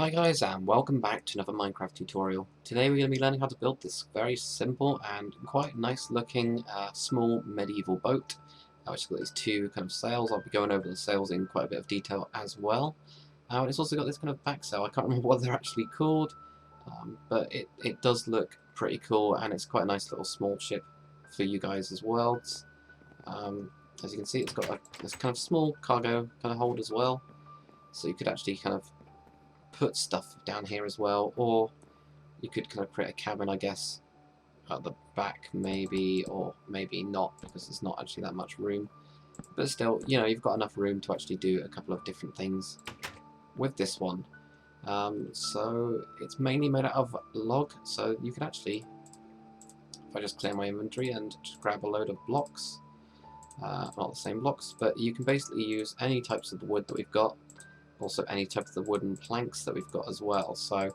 Hi guys, and welcome back to another Minecraft tutorial. Today we're going to be learning how to build this very simple and quite nice looking small medieval boat, which has got these two kind of sails. I'll be going over the sails in quite a bit of detail as well. And it's also got this kind of back sail. I can't remember what they're actually called, but it does look pretty cool, and it's quite a nice little small ship for you guys as well. As you can see, it's got this kind of small cargo kind of hold as well, so you could actually kind of put stuff down here as well, or you could kind of create a cabin, I guess, at the back maybe, or maybe not, because there's not actually that much room. But still, you know, you've got enough room to actually do a couple of different things with this one. So it's mainly made out of log, so you can actually, if I just clear my inventory and just grab a load of blocks, not the same blocks, but you can basically use any types of the wood that we've got, also any type of the wooden planks that we've got as well. So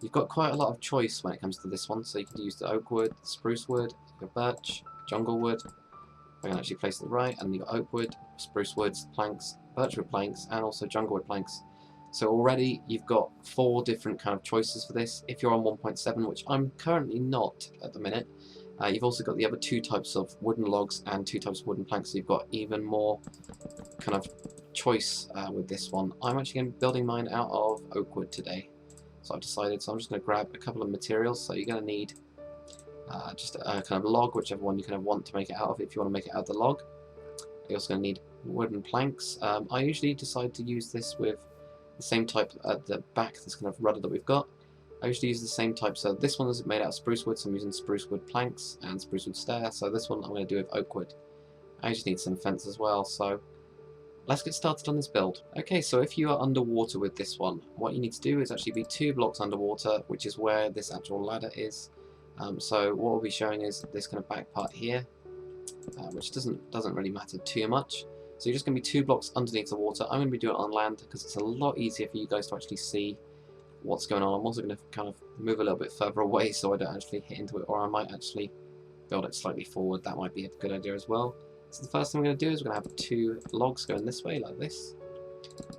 you've got quite a lot of choice when it comes to this one. So you can use the oak wood, the spruce wood, the birch, jungle wood. I can actually place it right, and you've got oak wood, spruce woods, planks, birch wood planks, and also jungle wood planks. So already you've got 4 different kind of choices for this. If you're on 1.7, which I'm currently not at the minute, you've also got the other 2 types of wooden logs and 2 types of wooden planks. So you've got even more kind of choice with this one. I'm actually going to be building mine out of oak wood today, so I've decided. So I'm just going to grab a couple of materials. So you're going to need just a kind of log, whichever one you kind of want to make it out of. If you want to make it out of the log, you're also going to need wooden planks. I usually decide to use this with the same type at the back, this kind of rudder that we've got. I usually use the same type, so this one is made out of spruce wood, so I'm using spruce wood planks and spruce wood stair. So this one I'm going to do with oak wood. I just need some fence as well, so let's get started on this build. Okay, so if you are underwater with this one, what you need to do is actually be 2 blocks underwater, which is where this actual ladder is. So what we'll be showing is this kind of back part here, which doesn't really matter too much. So you're just going to be 2 blocks underneath the water. I'm going to be doing it on land because it's a lot easier for you guys to actually see what's going on. I'm also going to kind of move a little bit further away so I don't actually hit into it, or I might actually build it slightly forward. That might be a good idea as well. So the first thing we're going to do is we're going to have 2 logs going this way, like this.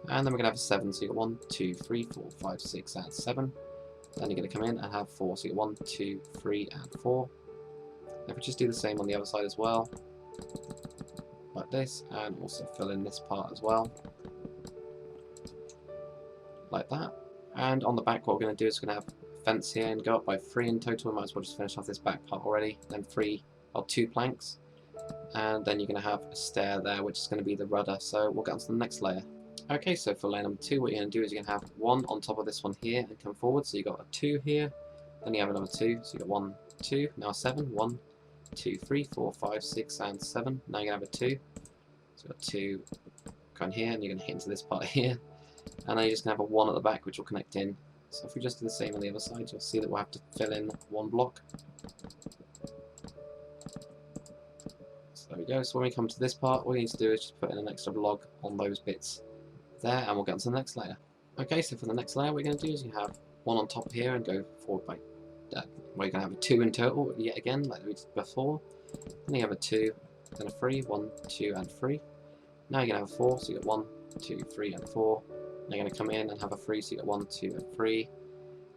And then we're going to have a 7, so you got 1, 2, 3, 4, 5, 6, and 7. Then you're going to come in and have 4, so you got 1, 2, 3, and 4. If we just do the same on the other side as well, like this, and also fill in this part as well, like that. And on the back, what we're going to do is we're going to have a fence here and go up by 3 in total. We might as well just finish off this back part already. Then 2 planks. And then you're going to have a stair there, which is going to be the rudder. So we'll get on to the next layer. Okay, so for layer number 2, what you're going to do is you're going to have 1 on top of this one here and come forward. So you've got a 2 here, then you have another 2, so you've got 1, 2, now 7, 1, 2, 3, 4, 5, 6, and 7. Now you're going to have a 2, so you've got 2 going here, and you're going to hit into this part here. And then you're just going to have a 1 at the back, which will connect in. So if we just do the same on the other side, you'll see that we'll have to fill in 1 block. There we go. So when we come to this part, all you need to do is just put in an extra log on those bits there, and we'll get on to the next layer. Okay, so for the next layer, what you're going to do is you have 1 on top here and go forward by, well, you're going to have a 2 in total yet again, like we did before. Then you have a 2, then a 3, 1, 2, and 3. Now you're going to have a 4, so you got 1, 2, 3, and 4. Now you're going to come in and have a 3, so you got 1, 2, and 3.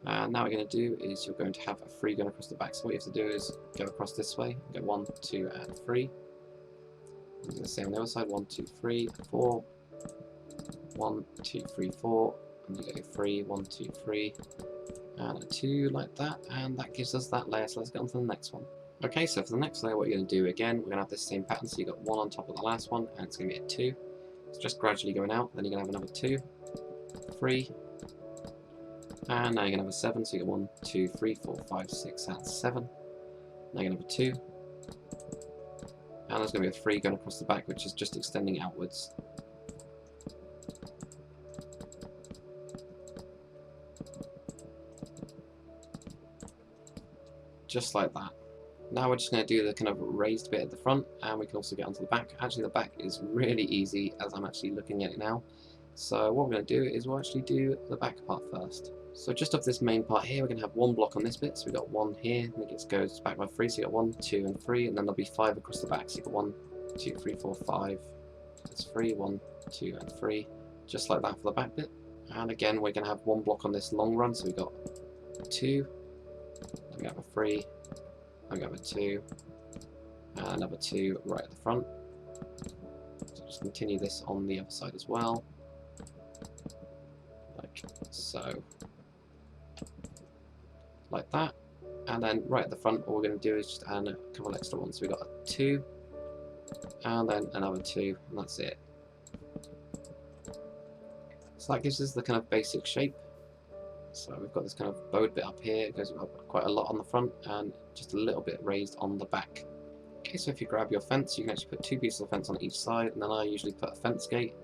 And now what you're going to do is you're going to have a 3 going across the back. So what you have to do is go across this way, go 1, 2, and 3. I'm going to say on the other side, 1, 2, 3, 4, 1, 2, 3, 4, and you go 3, 1, 2, 3, and a 2 like that, and that gives us that layer. So let's get on to the next one. Okay, so for the next layer, what you're going to do again, we're going to have this same pattern. So you've got 1 on top of the last one, and it's going to be a 2. It's just gradually going out. Then you're going to have another 2, 3, and now you're going to have a 7. So you got 1, 2, 3, 4, 5, 6, and 7. Now you're going to have a 2. And there's going to be a 3 going across the back, which is just extending outwards. Just like that. Now we're just going to do the kind of raised bit at the front, and we can also get onto the back. Actually, the back is really easy as I'm actually looking at it now. So what we're going to do is we'll actually do the back part first. So just off this main part here, we're going to have 1 block on this bit. So we've got 1 here, and it goes back by 3. So you've got 1, 2, and 3, and then there'll be 5 across the back. So you've got 1, 2, 3, 4, 5. That's 3, 1, 2, and 3. Just like that for the back bit. And again, we're going to have one block on this long run, so we've got 2, then we have a 3, then we have a 2, and another 2 right at the front. So just continue this on the other side as well, like so, like that. And then right at the front, all we're going to do is just add a couple extra ones. So we've got a 2, and then another 2, and that's it. So that gives us the kind of basic shape. So we've got this kind of bowed bit up here, it goes up quite a lot on the front, and just a little bit raised on the back. Okay, so if you grab your fence, you can actually put 2 pieces of fence on each side, and then I usually put a fence gate,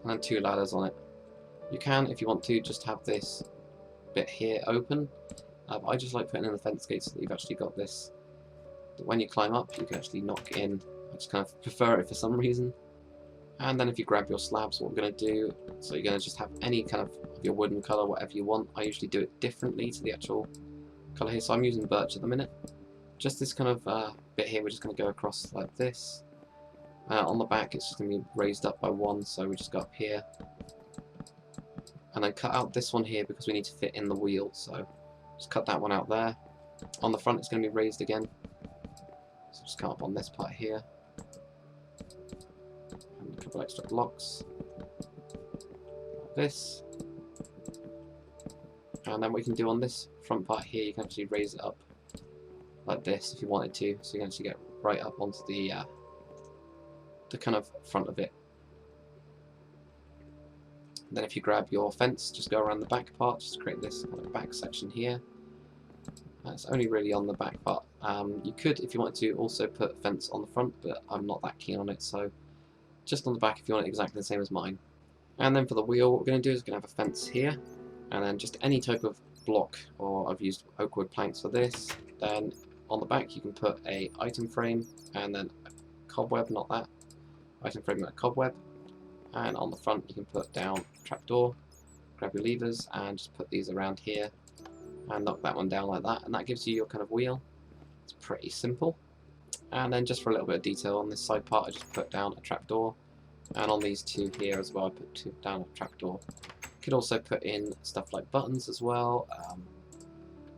and then 2 ladders on it. You can, if you want to, just have this bit here open, but I just like putting in the fence gate so that you've actually got this, that when you climb up, you can actually knock in. I just kind of prefer it for some reason. And then if you grab your slabs, what we're going to do, so you're going to just have any kind of your wooden colour, whatever you want. I usually do it differently to the actual colour here, so I'm using birch at the minute. Just this kind of bit here, we're just going to go across like this. On the back, it's just going to be raised up by 1, so we just go up here. And then cut out this one here because we need to fit in the wheel, so just cut that one out there. On the front, it's going to be raised again. So just cut up on this part here. And a couple extra blocks. Like this. And then what you can do on this front part here, you can actually raise it up like this if you wanted to, so you can actually get right up onto the kind of front of it. And then if you grab your fence, just go around the back part, just create this kind of back section here. It's only really on the back part. You could, if you wanted to, also put fence on the front, but I'm not that keen on it, so just on the back if you want it exactly the same as mine. And then for the wheel, what we're going to do is we're going to have a fence here, and then just any type of block, or I've used oak wood planks for this. Then on the back you can put a item frame, and then a cobweb, not that, item frame and a cobweb. And on the front you can put down a trapdoor, grab your levers and just put these around here and knock that one down like that, and that gives you your kind of wheel. It's pretty simple. And then just for a little bit of detail on this side part, I just put down a trapdoor, and on these 2 here as well I put down a trapdoor. You could also put in stuff like buttons as well.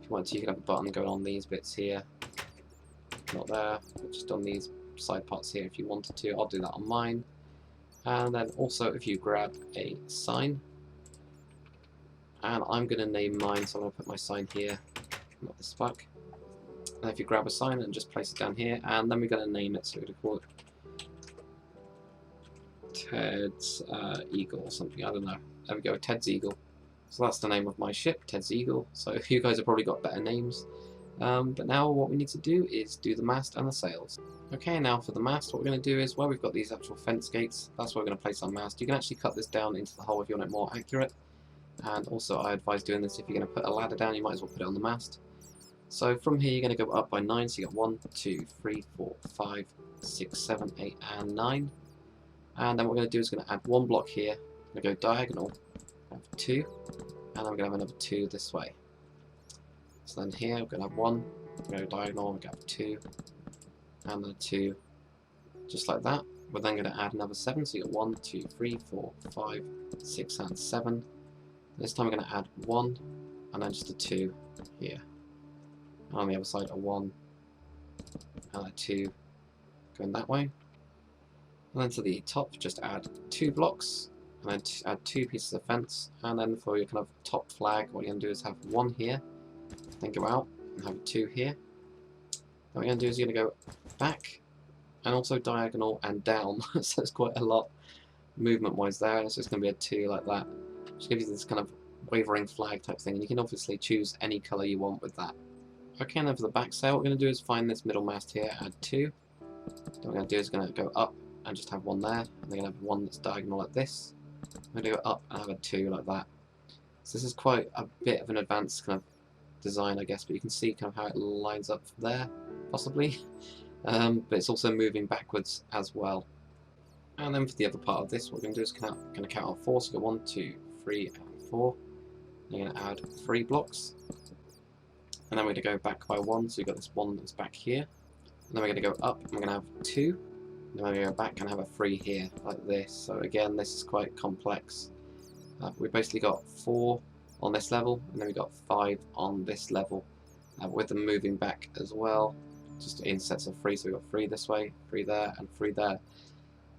If you want to, you could have a button going on these bits here, not there, but just on these side parts here if you wanted to. I'll do that on mine. And then also if you grab a sign, and I'm going to name mine, so I'm going to put my sign here, not this back. And if you grab a sign and just place it down here, and then we're going to name it, so we're going to call it Ted's Eagle or something, I don't know. There we go, Ted's Eagle. So that's the name of my ship, Ted's Eagle. So you guys have probably got better names. But now what we need to do is do the mast and the sails. Okay, now for the mast, what we're going to do is, where we've got these actual fence gates, that's where we're going to place our mast. You can actually cut this down into the hole if you want it more accurate. And also I advise doing this if you're going to put a ladder down, you might as well put it on the mast. So from here you're going to go up by 9, so you got 1, 2, 3, 4, 5, 6, 7, 8 and 9. And then what we're going to do is going to add 1 block here, I'm going to go diagonal, have 2, and I'm going to have another 2 this way. So then here we're going to have 1, go diagonal, we're going to have 2, and then 2, just like that. We're then going to add another 7, so you got 1, 2, 3, 4, 5, 6 and 7. This time we're going to add 1, and then just a 2 here. And on the other side a 1, and a 2 going that way. And then to the top just add 2 blocks, and then add 2 pieces of fence, and then for your kind of top flag what you're going to do is have 1 here, then go out and have 2 here. Then what you're going to do is you're going to go back and also diagonal and down, so it's quite a lot movement wise there, and it's just going to be a 2 like that, which gives you this kind of wavering flag type thing, and you can obviously choose any colour you want with that. Okay, and then for the back sail what we're going to do is find this middle mast here, add 2. Then what we're going to do is going to go up and just have 1 there, and then going to have 1 that's diagonal like this. I'm going to go up and have a 2 like that. So this is quite a bit of an advanced kind of design I guess, but you can see kind of how it lines up there, possibly. But it's also moving backwards as well. And then for the other part of this, what we're going to do is going to count on 4, so you got 1, 2, 3 and 4. Then you're going to add 3 blocks. And then we're going to go back by 1, so you've got this 1 that's back here. And then we're going to go up, and we're going to have 2. And then we're going to go back and have a 3 here, like this. So again, this is quite complex. We basically got 4 on this level, and then we got 5 on this level, with them moving back as well, just in sets of 3. So we got 3 this way, 3 there, and 3 there.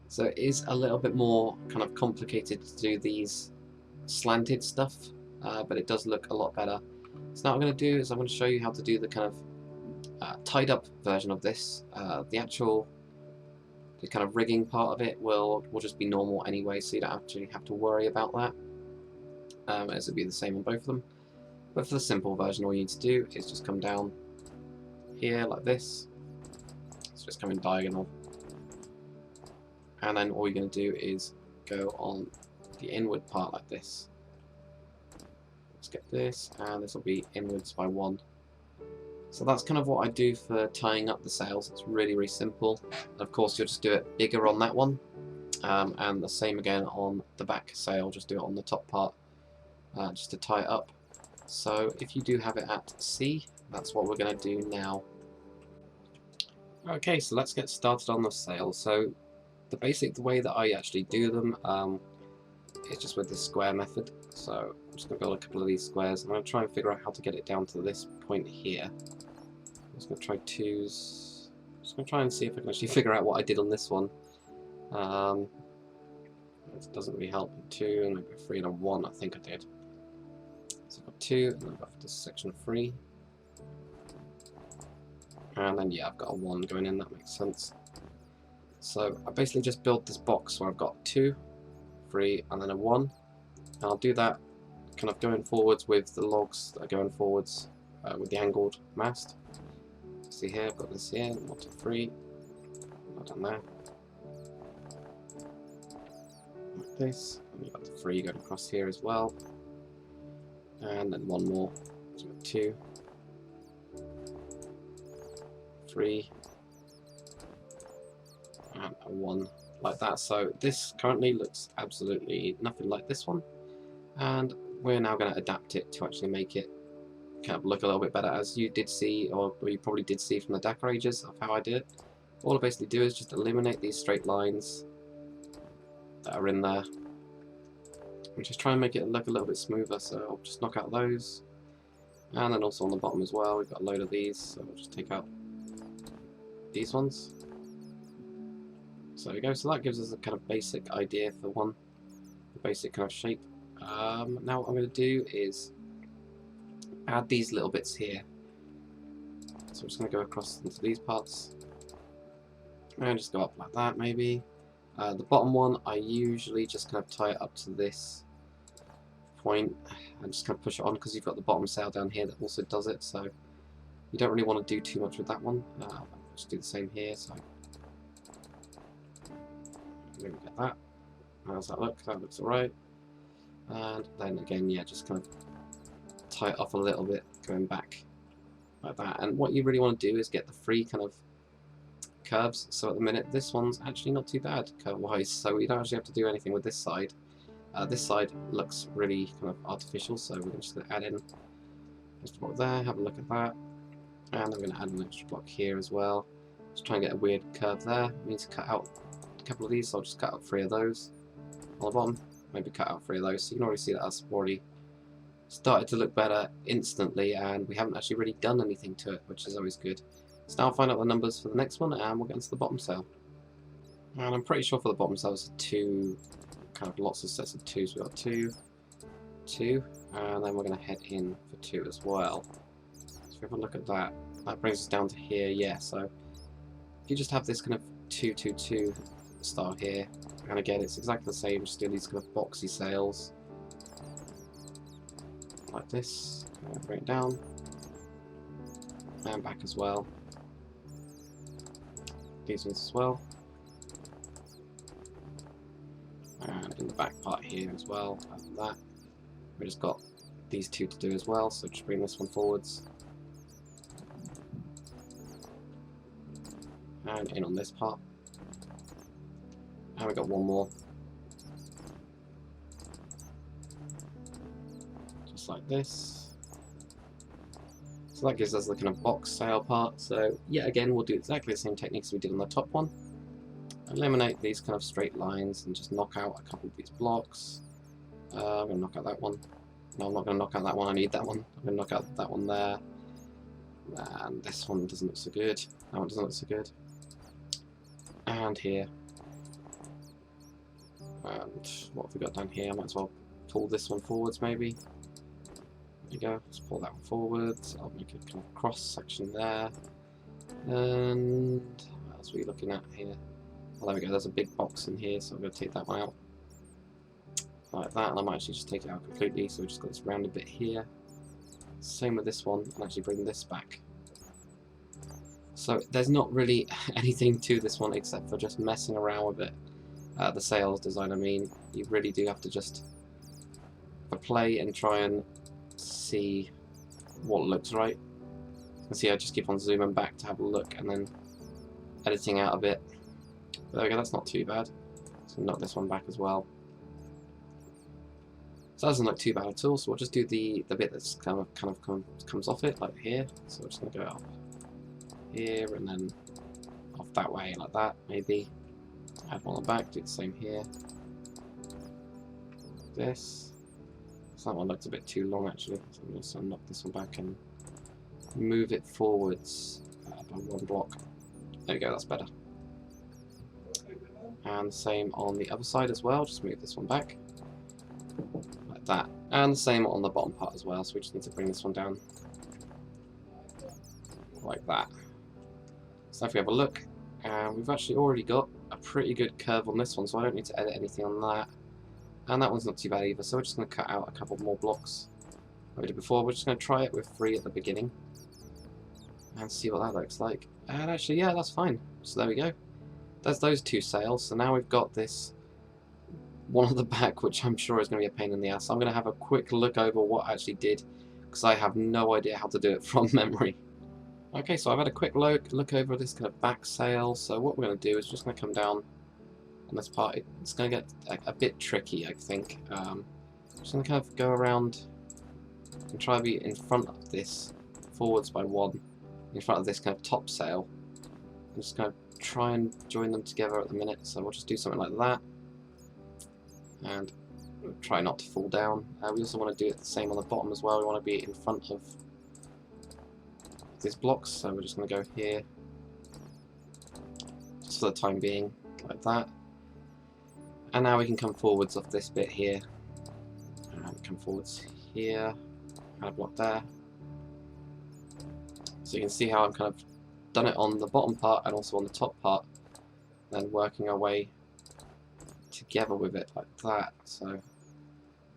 So it is a little bit more kind of complicated to do these slanted stuff, but it does look a lot better. So now what I'm going to do is I'm going to show you how to do the kind of tied up version of this. The kind of rigging part of it will just be normal anyway, so you don't actually have to worry about that, as it'll be the same on both of them. But for the simple version, all you need to do is just come down here like this. It's just coming diagonal, and then all you're going to do is go on the inward part like this. Let's get this, and this will be inwards by 1. So that's kind of what I do for tying up the sails. It's really, really simple. And of course, you'll just do it bigger on that one, and the same again on the back sail. Just do it on the top part, just to tie it up. So if you do have it at C, that's what we're going to do now. Okay, so let's get started on the sail. So the way that I actually do them is just with the square method. So I'm just going to build a couple of these squares. I'm going to try and figure out how to get it down to this point here. I'm just going to try 2s. I'm just going to try and see if I can actually figure out what I did on this one. It doesn't really help. 2 and maybe 3 and a 1, I think I did. So I've got 2, and then I've got this section 3. And then yeah, I've got a 1 going in, that makes sense. So I basically just built this box where I've got 2, 3, and then a 1. And I'll do that kind of going forwards with the logs that are going forwards with the angled mast. See here, I've got this here, 1, 2, 3. I've done that. Like this. And you've got the 3 going across here as well. And then 1 more. So we've got 2, 3, and a 1, like that. So this currently looks absolutely nothing like this one, and we're now going to adapt it to actually make it kind of look a little bit better, as you did see, or you probably did see from the Dakar ages of how I did it. All I basically do is just eliminate these straight lines that are in there and just try and make it look a little bit smoother. So I'll just knock out those, and then also on the bottom as well we've got a load of these, so we'll just take out these ones. So there we go. So that gives us a kind of basic idea for one, the basic kind of shape. Now what I'm going to do is add these little bits here. So I'm just going to go across into these parts and just go up like that maybe. The bottom one I usually just kind of tie it up to this point and just kind of push it on, because you've got the bottom sail down here that also does it, so you don't really want to do too much with that one. Just do the same here. So there we get that. How does that look? That looks alright. And then again, yeah, just kind of tie it off a little bit, going back like that. And what you really want to do is get the 3 kind of curves. So at the minute, this one's actually not too bad curve-wise, so you don't actually have to do anything with this side. This side looks really kind of artificial, so we're just going to add in just a block there, have a look at that. And I'm going to add an extra block here as well. Just try and get a weird curve there. We need to cut out a couple of these, so I'll just cut out 3 of those on the bottom. Maybe cut out 3 of those. So you can already see that that's already started to look better instantly, and we haven't actually really done anything to it, which is always good. So now I'll find out the numbers for the next one, and we'll get into the bottom sail. And I'm pretty sure for the bottom sail it's 2, kind of lots of sets of 2s. So we've got 2, 2, and then we're going to head in for 2 as well. So if we have a look at that, that brings us down to here, yeah. So if you just have this kind of 2, 2, 2 style here, and again it's exactly the same, just do these kind of boxy sails like this, and bring it down and back as well. These ones as well, and in the back part here as well. Other than that, we just got these 2 to do as well, so just bring this one forwards and in on this part, and we got 1 more just like this. So that gives us the kind of box sail part. So yet again, we'll do exactly the same techniques we did on the top one. Eliminate these kind of straight lines and just knock out a couple of these blocks. I'm going to knock out that one. No, I'm not going to knock out that one. I need that one. I'm going to knock out that one there. And this one doesn't look so good. That one doesn't look so good. And here. And what have we got down here? I might as well pull this one forwards maybe. There you go. Let's pull that one forwards. I'll make a kind of cross section there. And what else are we looking at here? Oh, there we go. There's a big box in here, so I'm going to take that one out. Like that, and I might actually just take it out completely, so we've just got this rounded bit here. Same with this one, and actually bring this back. So there's not really anything to this one except for just messing around with it. The sales design, I mean, you really do have to just play and try and see what looks right. And see, I just keep on zooming back to have a look and then editing out a bit. But there we go, that's not too bad. So knock this one back as well. So that doesn't look too bad at all, so we'll just do the bit that's kind of comes off it, like here. So we're just going to go up here and then off that way, like that, maybe. Add one on the back, do the same here. This. So that one looks a bit too long actually, so I'm just going to knock this one back and move it forwards by one block. There we go, that's better. And same on the other side as well, just move this one back. Like that. And the same on the bottom part as well, so we just need to bring this one down. Like that. So if we have a look, we've actually already got a pretty good curve on this one, so I don't need to edit anything on that. And that one's not too bad either, so we're just going to cut out a couple more blocks like we did before. We're just going to try it with 3 at the beginning and see what that looks like. And actually, yeah, that's fine. So there we go. There's those 2 sails, so now we've got this one at the back, which I'm sure is going to be a pain in the ass. So I'm going to have a quick look over what I actually did, because I have no idea how to do it from memory. Okay, so I've had a quick look over this kind of back sail. So what we're going to do is just going to come down on this part. It's going to get a bit tricky, I think. Just going to kind of go around and try to be in front of this, forwards by 1, in front of this kind of top sail. I'm just going to try and join them together at the minute, so we'll just do something like that. And try not to fall down. We also want to do it the same on the bottom as well. We want to be in front of these blocks, so we're just going to go here, just for the time being, like that. And now we can come forwards off this bit here, and come forwards here, add a block there. So you can see how I've kind of done it on the bottom part and also on the top part, then working our way together with it like that. So,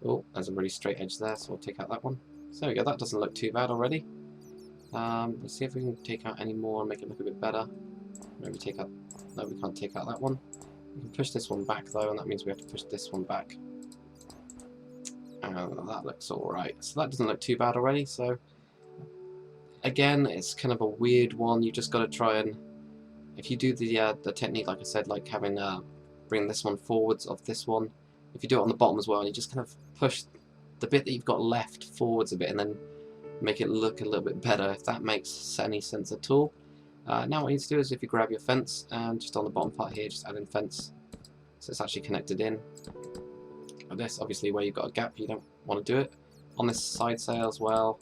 oh, there's a really straight edge there, so we'll take out that one. So there we go, that doesn't look too bad already. Let's see if we can take out any more and make it look a bit better. Maybe take out, no, we can't take out that one. We can push this one back though, and that means we have to push this one back. And that looks alright. So that doesn't look too bad already, so again, it's kind of a weird one. You just got to try and, if you do the technique, like I said, like having bring this one forwards of this one, if you do it on the bottom as well, and you just kind of push the bit that you've got left forwards a bit, and then make it look a little bit better, if that makes any sense at all. Now what you need to do is, if you grab your fence, and just on the bottom part here, just add in fence, so it's actually connected in. Like this, obviously where you've got a gap, you don't want to do it. On this side sail as well,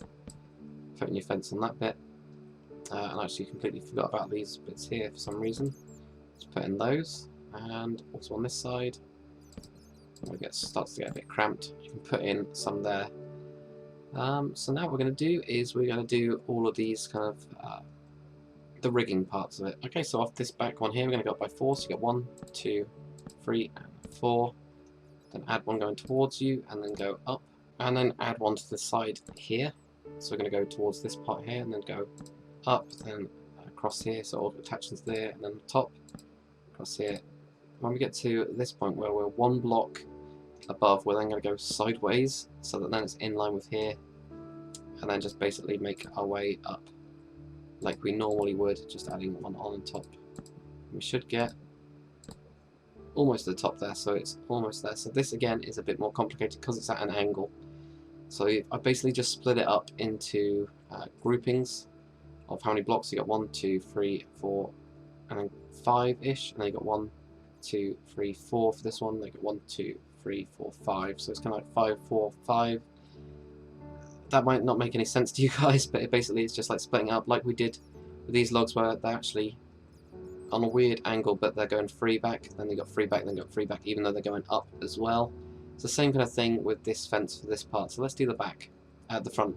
putting your fence on that bit. And actually completely forgot about these bits here for some reason. Just put in those, and also on this side, when it starts to get a bit cramped, you can put in some there. So now what we're going to do is we're going to do all of these kind of the rigging parts of it. Okay, so off this back one here, we're going to go up by 4. So you get 1, 2, 3, and 4. Then add one going towards you, and then go up, and then add one to the side here. So we're going to go towards this part here, and then go up, then across here, so all attachments there, and then top, across here. When we get to this point where we're 1 block above, we're then going to go sideways, so that then it's in line with here, and then just basically make our way up like we normally would, just adding one on top. We should get almost to the top there, so it's almost there. So this again is a bit more complicated because it's at an angle. So I basically just split it up into groupings of how many blocks. You got 1, 2, 3, 4, and then 5-ish, and then you got 1, 2, 3, 4 for this one. They got 1, 2, 3, 4, 5. So it's kind of like 5, 4, 5. That might not make any sense to you guys, but basically it's just like splitting up like we did with these logs where they're actually on a weird angle, but they're going 3 back, then they got 3 back, then got 3 back, even though they're going up as well. It's the same kind of thing with this fence for this part. So let's do the back at the front.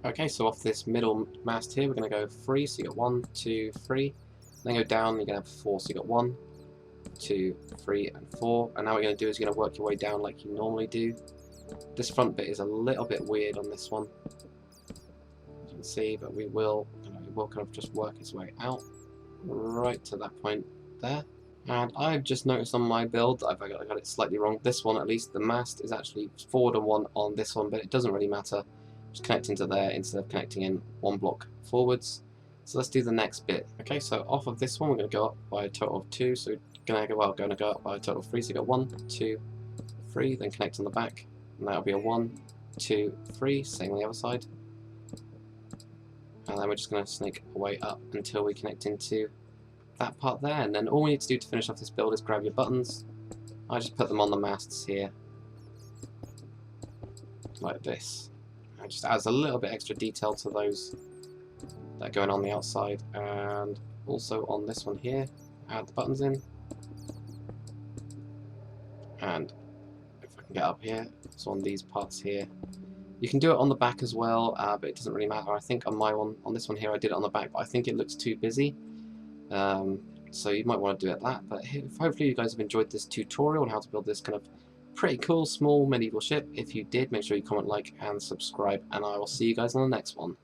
Okay, so off this middle mast here, we're going to go 3, so you got 1, 2, 3. Then go down, you're going to have 4, so you got 1, 2, 3, and 4. And now what you're going to do is you're going to work your way down like you normally do. This front bit is a little bit weird on this one, as you can see, but we will, it will kind of just work its way out right to that point there. And I've just noticed on my build, I got it slightly wrong. This one, at least, the mast is actually forward and 1 on this one, but it doesn't really matter. Just connecting to there instead of connecting in 1 block forwards. So let's do the next bit. Okay, so off of this one, we're going to go up by a total of 2. So going to go up by a total of 3. So you got 1, 2, 3. Then connect on the back, and that'll be a 1, 2, 3. Same on the other side. And then we're just going to snake our way up until we connect into that part there. And then all we need to do to finish off this build is grab your buttons. I just put them on the masts here, like this. It just adds a little bit extra detail to those that are going on the outside. And also on this one here, add the buttons in. And if I can get up here, so on these parts here. You can do it on the back as well, but it doesn't really matter. I think on my one, on this one here, I did it on the back, but I think it looks too busy. So you might want to do it that. But hopefully you guys have enjoyed this tutorial on how to build this kind of pretty cool small medieval ship. If you did, make sure you comment, like, and subscribe, and I will see you guys on the next one.